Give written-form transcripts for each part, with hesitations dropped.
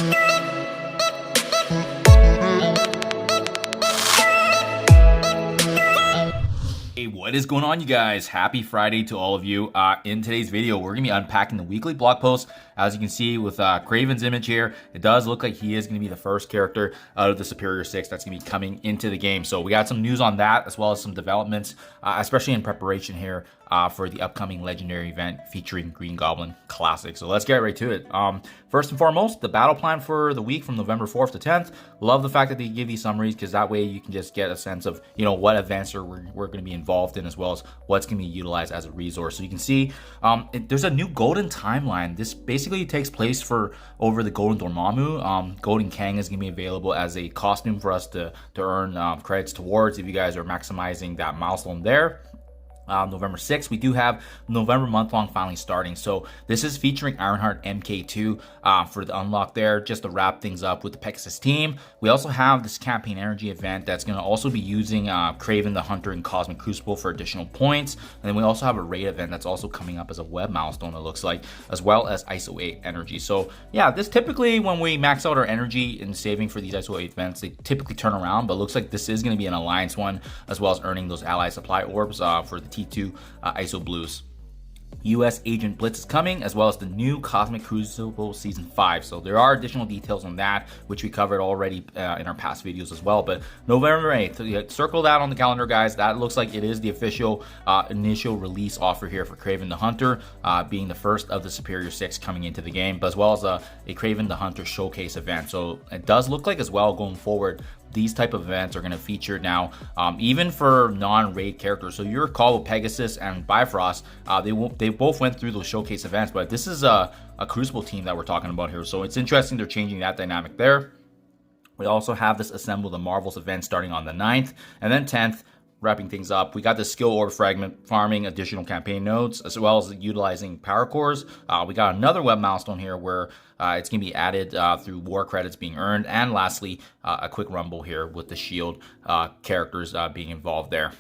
Hey, what is going on, you guys? Happy Friday to all of you. In today's video, we're going to be unpacking the weekly blog post. As you can see with Kraven's image here, it does look like he is going to be the first character out of the Superior 6 that's going to be coming into the game. So we got some news on that, as well as some developments, especially in preparation here for the upcoming legendary event featuring Green Goblin Classic. So let's get right to it. First and foremost, the battle plan for the week from November 4th to 10th. Love the fact that they give these summaries, because that way you can just get a sense of, you know, what events we're going to be involved in, as well as what's going to be utilized as a resource. So you can see there's a new golden timeline. This basically takes place for over the Golden Dormammu. Golden Kang is going to be available as a costume for us to earn credits towards if you guys are maximizing that milestone there. November 6th, we do have November month-long finally starting. So this is featuring Ironheart MK2 for the unlock there, just to wrap things up with the Pegasus team. We also have this campaign energy event that's going to also be using Kraven the Hunter and Cosmic Crucible for additional points. And then we also have a raid event that's also coming up as a web milestone, it looks like, as well as ISO-8 energy. So yeah, this typically, when we max out our energy and saving for these ISO-8 events, they typically turn around, but it looks like this is going to be an alliance one, as well as earning those ally supply orbs for the T2 ISO Blues. US Agent Blitz is coming, as well as the new Cosmic Crucible Season 5. So there are additional details on that, which we covered already in our past videos as well. But November 8th, circle that on the calendar, guys. That looks like it is the official initial release offer here for Kraven the Hunter, being the first of the Superior 6 coming into the game, but as well as a Kraven the Hunter showcase event. So it does look like, as well, going forward, these type of events are going to feature now, even for non-raid characters. So you recall with Pegasus and Bifrost, they both went through those showcase events, but this is a Crucible team that we're talking about here. So it's interesting they're changing that dynamic there. We also have this Assemble the Marvels event starting on the 9th, and then 10th, wrapping things up, we got the skill orb fragment farming additional campaign nodes, as well as utilizing power cores. We got another web milestone here where it's going to be added through war credits being earned. And lastly, a quick rumble here with the shield characters being involved there.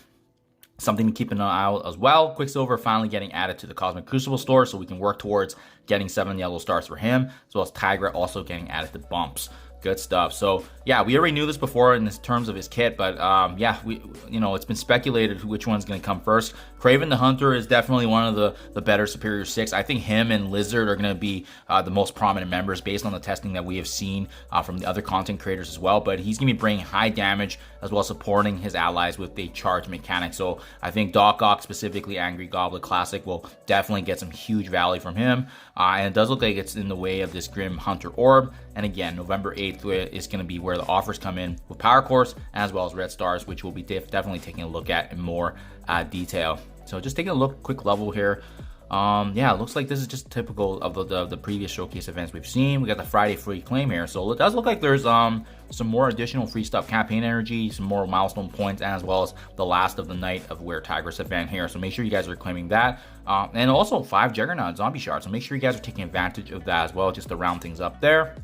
Something to keep an eye out as well. Quicksilver finally getting added to the Cosmic Crucible store, so we can work towards getting 7 yellow stars for him, as well as Tigra also getting added to bumps. Good stuff. So yeah, we already knew this before in terms of his kit, but yeah, it's been speculated which one's going to come first. Kraven the Hunter is definitely one of the better Superior 6. I think him and Lizard are going to be the most prominent members based on the testing that we have seen from the other content creators as well. But he's going to be bringing high damage, as well as supporting his allies with a charge mechanic. So I think Doc Ock, specifically Angry Goblin Classic, will definitely get some huge value from him. And it does look like it's in the way of this Grim Hunter Orb. And again, November 8th is going to be where the offers come in with Power Cores, as well as Red Stars, which we'll be definitely taking a look at in more detail. So just taking a look, quick level here. Yeah, it looks like this is just typical of the previous showcase events we've seen. We got the Friday free claim here, so it does look like there's some more additional free stuff, campaign energy, some more milestone points, and as well as the last of the night of Wear Tigress event here. So make sure you guys are claiming that, and also 5 Juggernaut zombie shards. So make sure you guys are taking advantage of that as well, just to round things up there.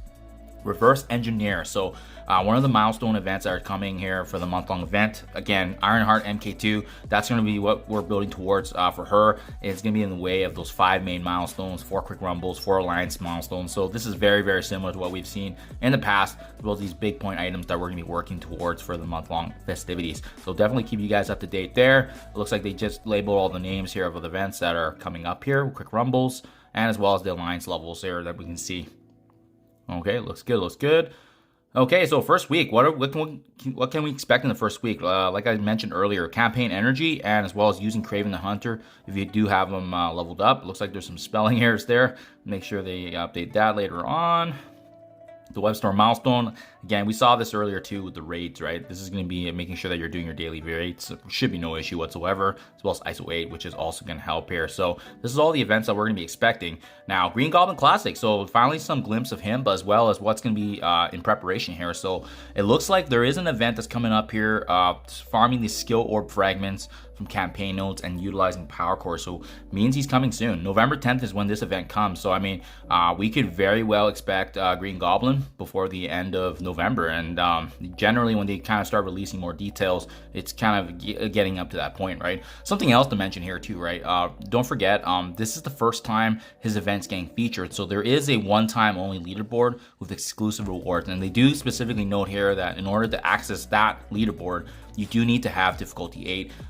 Reverse Engineer. So one of the milestone events that are coming here for the month-long event. Again, Ironheart MK2, that's going to be what we're building towards for her. It's going to be in the way of those 5 main milestones, 4 quick rumbles, 4 alliance milestones. So this is very, very similar to what we've seen in the past, as well as these big point items that we're going to be working towards for the month-long festivities. So definitely keep you guys up to date there. It looks like they just labeled all the names here of the events that are coming up here, quick rumbles, and as well as the alliance levels there that we can see. Okay, looks good, looks good. Okay, so first week, what can we expect in the first week? Like I mentioned earlier, campaign energy, and as well as using Kraven the Hunter. If you do have them leveled up, it looks like there's some spelling errors there. Make sure they update that later on. The web store milestone, again, we saw this earlier too with the raids, right? This is going to be making sure that you're doing your daily raids. Should be no issue whatsoever, as well as ISO-8, which is also going to help here. So this is all the events that we're going to be expecting. Now, Green Goblin Classic, so finally some glimpse of him, but as well as what's going to be in preparation here. So it looks like there is an event that's coming up here, farming these skill orb fragments some campaign notes and utilizing power core. So means he's coming soon. November 10th is when this event comes. So I mean, we could very well expect Green Goblin before the end of November. And generally when they kind of start releasing more details, it's kind of getting up to that point, right? Something else to mention here too, right? Don't forget, this is the first time his event's getting featured. So there is a one-time only leaderboard with exclusive rewards. And they do specifically note here that in order to access that leaderboard, you do need to have difficulty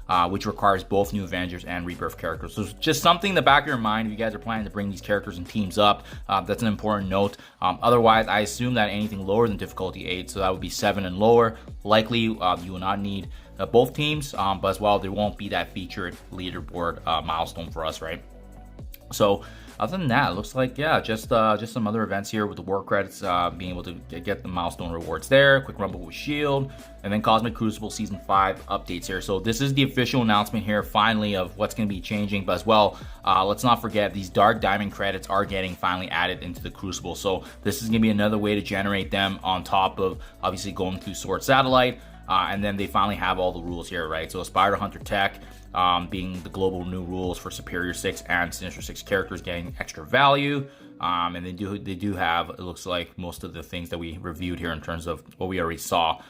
8, which requires both New Avengers and Rebirth characters. So just something in the back of your mind if you guys are planning to bring these characters and teams up. That's an important note. Otherwise, I assume that anything lower than difficulty 8, so that would be 7 and lower, likely you will not need both teams, but as well, there won't be that featured leaderboard milestone for us, right? So other than that, it looks like, yeah, just some other events here with the war credits, being able to get the milestone rewards there, quick rumble with shield, and then Cosmic Crucible Season 5 updates here. So this is the official announcement here, finally, of what's going to be changing. But as well, let's not forget, these Dark Diamond credits are getting finally added into the Crucible. So this is going to be another way to generate them on top of, obviously, going through Sword Satellite. And then they finally have all the rules here, right? So Spider Hunter Tech, being the global new rules for Superior 6 and Sinister 6 characters getting extra value. And they do have, it looks like, most of the things that we reviewed here in terms of what we already saw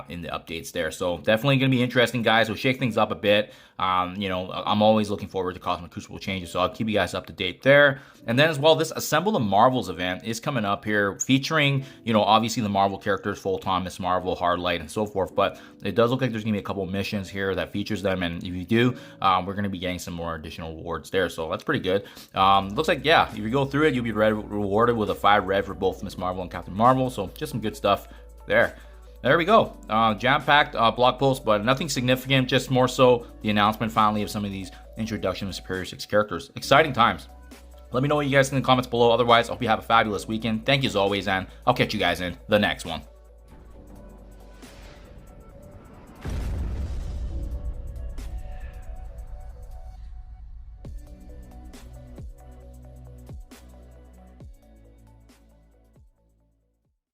in the updates there. So definitely going to be interesting, guys. We'll shake things up a bit. You know, I'm always looking forward to Cosmic Crucible changes, so I'll keep you guys up to date there. And then as well, this Assemble the Marvels event is coming up here, featuring, you know, obviously the Marvel characters, Photon, Miss Marvel, Hardlight, and so forth. But it does look like there's going to be a couple missions here that features them, and if you do, we're going to be getting some more additional rewards there. So that's pretty good. Looks like, yeah, if you go through it, you'll be rewarded with a 5 red for both Miss Marvel and Captain Marvel. So just some good stuff there. There we go. Jam-packed blog post, but nothing significant, just more so the announcement finally of some of these introduction of Superior 6 characters. Exciting times. Let me know what you guys think in the comments below. Otherwise, I hope you have a fabulous weekend. Thank you as always, and I'll catch you guys in the next one.